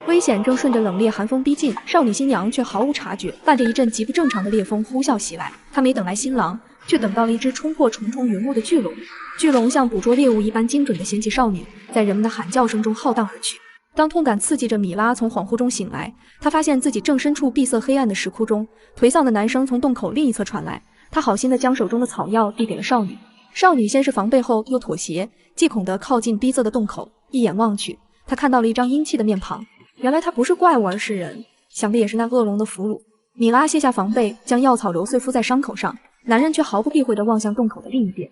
危险正顺着冷冽寒风逼近，少女新娘却毫无察觉，伴着一阵极不正常的烈风呼啸袭来。她没等来新郎，却等到了一只冲破重重云雾的巨龙。巨龙像捕捉猎物一般精准地衔起少女，在人们的喊叫声中浩荡而去。当痛感刺激着米拉从恍惚中醒来，她发现自己正身处闭塞黑暗的石窟中。颓丧的男声从洞口另一侧传来，他好心地将手中的草药递给了少女。少女先是防备后又妥协，忌恐地靠近逼仄的洞口，一眼望去，她看到了一张阴气的面庞。原来他不是怪物，而是人，想必也是那恶龙的俘虏。米拉卸下防备，将药草揉碎敷在伤口上，男人却毫不避讳地望向洞口的另一边。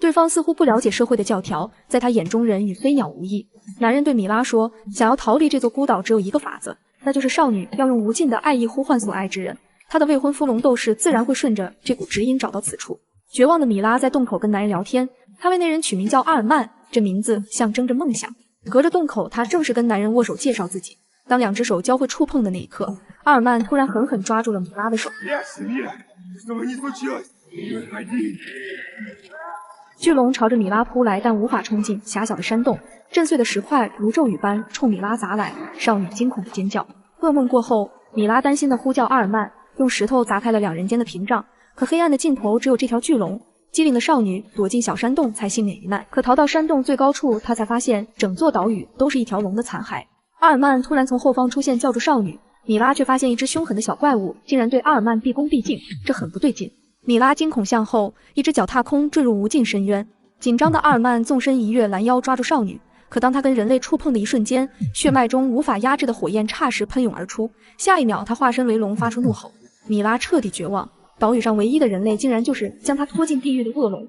对方似乎不了解社会的教条，在他眼中人与飞鸟无异。男人对米拉说，想要逃离这座孤岛只有一个法子，那就是少女要用无尽的爱意呼唤所爱之人，她的未婚夫龙斗士自然会顺着这股指引找到此处。绝望的米拉在洞口跟男人聊天，她为那人取名叫阿尔曼，这名字象征着梦想。隔着洞口，她正是跟男人握手介绍自己。当两只手交汇触碰的那一刻，阿尔曼突然狠狠抓住了米拉的手。巨龙朝着米拉扑来，但无法冲进狭小的山洞，震碎的石块如骤雨般冲米拉砸来，少女惊恐的尖叫。噩梦过后，米拉担心的呼叫阿尔曼，用石头砸开了两人间的屏障，可黑暗的尽头只有这条巨龙。机灵的少女躲进小山洞才幸免于难，可逃到山洞最高处，她才发现整座岛屿都是一条龙的残骸。阿尔曼突然从后方出现，叫住少女，米拉却发现一只凶狠的小怪物竟然对阿尔曼毕恭毕敬，这很不对劲。米拉惊恐向后，一只脚踏空坠入无尽深渊。紧张的阿尔曼纵身一跃，拦腰抓住少女，可当他跟人类触碰的一瞬间，血脉中无法压制的火焰霎时喷涌而出，下一秒他化身为龙，发出怒吼。米拉彻底绝望，岛屿上唯一的人类竟然就是将他拖进地狱的恶龙。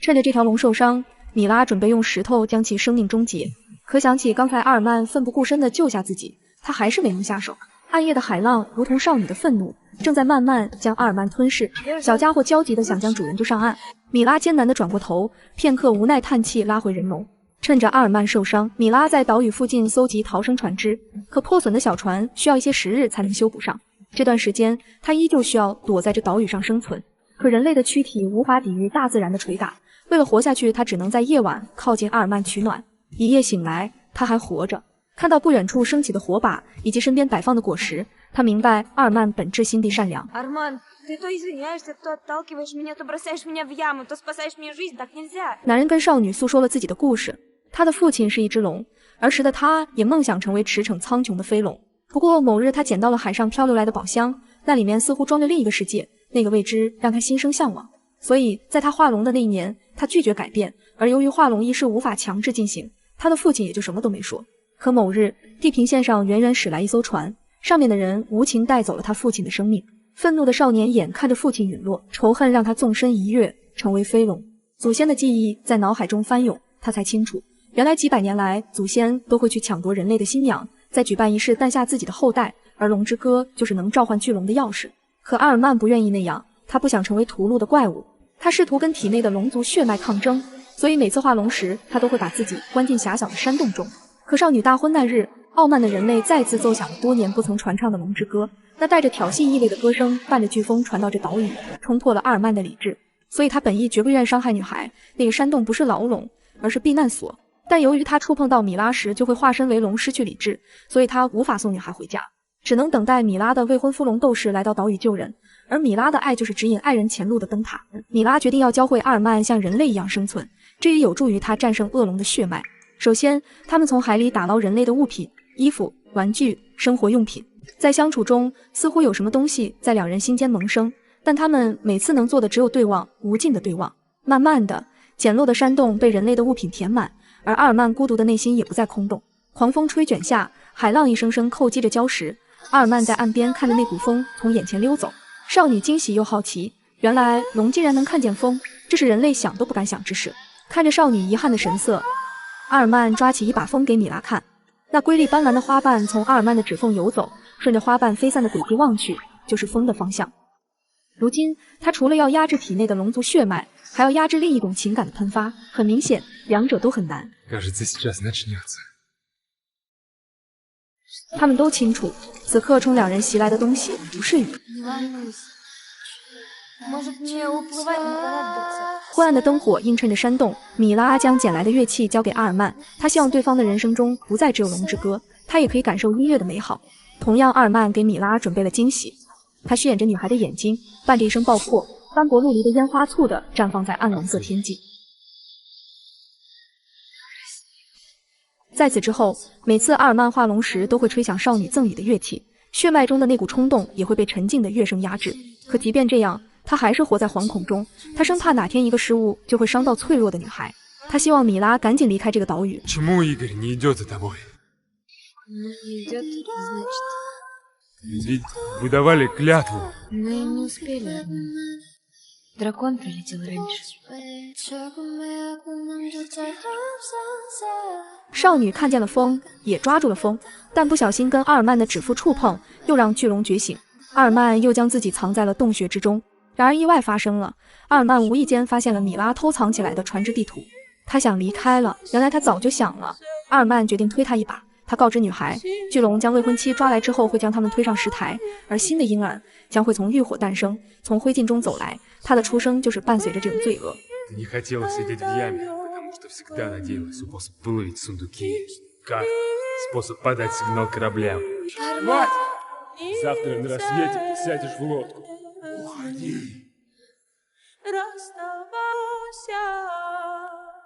趁着这条龙受伤，米拉准备用石头将其生命终结，可想起刚才阿尔曼奋不顾身地救下自己，他还是没能下手。暗夜的海浪如同少女的愤怒，正在慢慢将阿尔曼吞噬。小家伙焦急地想将主人救上岸，米拉艰难地转过头，片刻无奈叹气，拉回人龙。趁着阿尔曼受伤，米拉在岛屿附近搜集逃生船只，可破损的小船需要一些时日才能修补上。这段时间，他依旧需要躲在这岛屿上生存。可人类的躯体无法抵御大自然的捶打，为了活下去，他只能在夜晚靠近阿尔曼取暖。一夜醒来，他还活着。看到不远处升起的火把以及身边摆放的果实，他明白阿尔曼本质心地善良。男人跟少女诉说了自己的故事，他的父亲是一只龙，儿时的他也梦想成为驰骋苍穹的飞龙。不过某日他捡到了海上漂流来的宝箱，那里面似乎装着另一个世界，那个未知让他心生向往。所以在他化龙的那一年，他拒绝改变，而由于化龙仪式无法强制进行，他的父亲也就什么都没说。可某日，地平线上远远驶来一艘船，上面的人无情带走了他父亲的生命。愤怒的少年眼看着父亲陨落，仇恨让他纵身一跃，成为飞龙。祖先的记忆在脑海中翻涌，他才清楚，原来几百年来，祖先都会去抢夺人类的新娘，再举办仪式诞下自己的后代，而龙之歌就是能召唤巨龙的钥匙。可阿尔曼不愿意那样，他不想成为屠戮的怪物，他试图跟体内的龙族血脉抗争，所以每次化龙时，他都会把自己关进狭小的山洞中。可少女大婚那日，傲慢的人类再次奏响了多年不曾传唱的龙之歌，那带着挑衅意味的歌声伴着飓风传到这岛屿，冲破了阿尔曼的理智。所以他本意绝不愿伤害女孩，那个山洞不是牢笼，而是避难所。但由于他触碰到米拉时就会化身为龙，失去理智，所以他无法送女孩回家，只能等待米拉的未婚夫龙斗士来到岛屿救人。而米拉的爱就是指引爱人前路的灯塔。米拉决定要教会阿尔曼像人类一样生存，这也有助于他战胜恶龙的血脉。首先，他们从海里打捞人类的物品、衣服、玩具、生活用品。在相处中，似乎有什么东西在两人心间萌生，但他们每次能做的只有对望，无尽的对望。慢慢的，简陋的山洞被人类的物品填满，而阿尔曼孤独的内心也不再空洞。狂风吹卷下，海浪一声声叩击着礁石，阿尔曼在岸边看着那股风从眼前溜走。少女惊喜又好奇，原来龙竟然能看见风，这是人类想都不敢想之事。看着少女遗憾的神色，阿尔曼抓起一把风给米拉看，那瑰丽斑斓的花瓣从阿尔曼的指缝游走，顺着花瓣飞散的轨迹望去，就是风的方向。如今，他除了要压制体内的龙族血脉，还要压制另一种情感的喷发。很明显，两者都很难。他们都清楚，此刻冲两人袭来的东西不是雨。昏暗的灯火映衬着山洞，米拉将捡来的乐器交给阿尔曼，他希望对方的人生中不再只有龙之歌，他也可以感受音乐的美好。同样，阿尔曼给米拉准备了惊喜，他虚掩着女孩的眼睛，伴着一声爆破，斑驳陆离的烟花簇地绽放在暗蓝色天际。在此之后，每次阿尔曼画龙时都会吹响少女赠予的乐器，血脉中的那股冲动也会被沉静的乐声压制。可即便这样，他还是活在惶恐中，他生怕哪天一个失误就会伤到脆弱的女孩。他希望米拉赶紧离开这个岛屿。Дракон прилетел раньше. 少女看见了风，也抓住了风，但不小心跟阿尔曼的指腹触碰，又让巨龙觉醒。阿尔曼又将自己藏在了洞穴之中。然而意外发生了，阿尔曼无意间发现了米拉偷藏起来的船只地图。他想离开了，原来他早就想了。阿尔曼决定推他一把。他告知女孩，巨龙将未婚妻抓来之后会将他们推上石台，而新的婴儿将会从浴火诞生，从灰烬中走来。他的出生就是伴随着这种罪恶。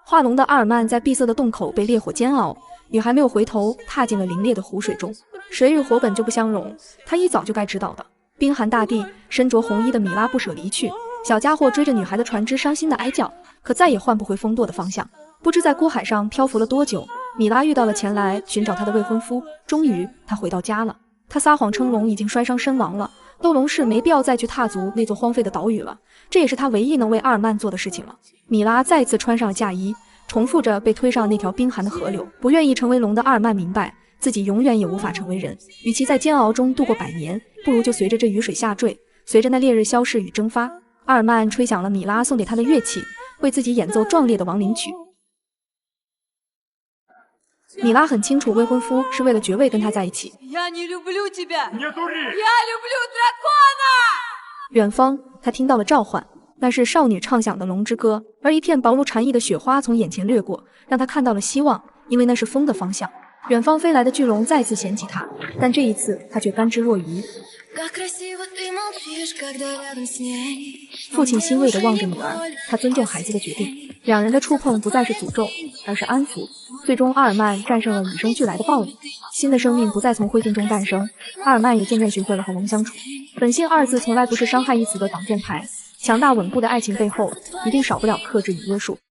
化龙的阿尔曼在闭塞的洞口被烈火煎熬，女孩没有回头，踏进了凛冽的湖水中。水与火本就不相容，她一早就该知道的。冰寒大地，身着红衣的米拉不舍离去，小家伙追着女孩的船只伤心的哀叫，可再也换不回风舵的方向。不知在孤海上漂浮了多久，米拉遇到了前来寻找她的未婚夫。终于，她回到家了。她撒谎称龙已经摔伤身亡了，斗龙氏没必要再去踏足那座荒废的岛屿了，这也是她唯一能为阿尔曼做的事情了。米拉再次穿上了嫁衣，重复着被推上那条冰寒的河流。不愿意成为龙的阿尔曼明白，自己永远也无法成为人。与其在煎熬中度过100年，不如就随着这雨水下坠，随着那烈日消逝与蒸发。阿尔曼吹响了米拉送给他的乐器，为自己演奏壮烈的亡灵曲。米拉很清楚，未婚夫是为了爵位跟他在一起。远方，他听到了召唤，那是少女唱响的龙之歌，而一片薄如蝉翼的雪花从眼前掠过，让他看到了希望，因为那是风的方向。远方飞来的巨龙再次嫌弃他，但这一次他却甘之若饴。父亲欣慰地望着女儿，他尊重孩子的决定。两人的触碰不再是诅咒，而是安抚。最终，阿尔曼战胜了与生俱来的暴力，新的生命不再从灰烬中诞生。阿尔曼也渐渐学会了和龙相处。本性2字从来不是伤害一词的挡箭牌，强大稳固的爱情背后，一定少不了克制与约束。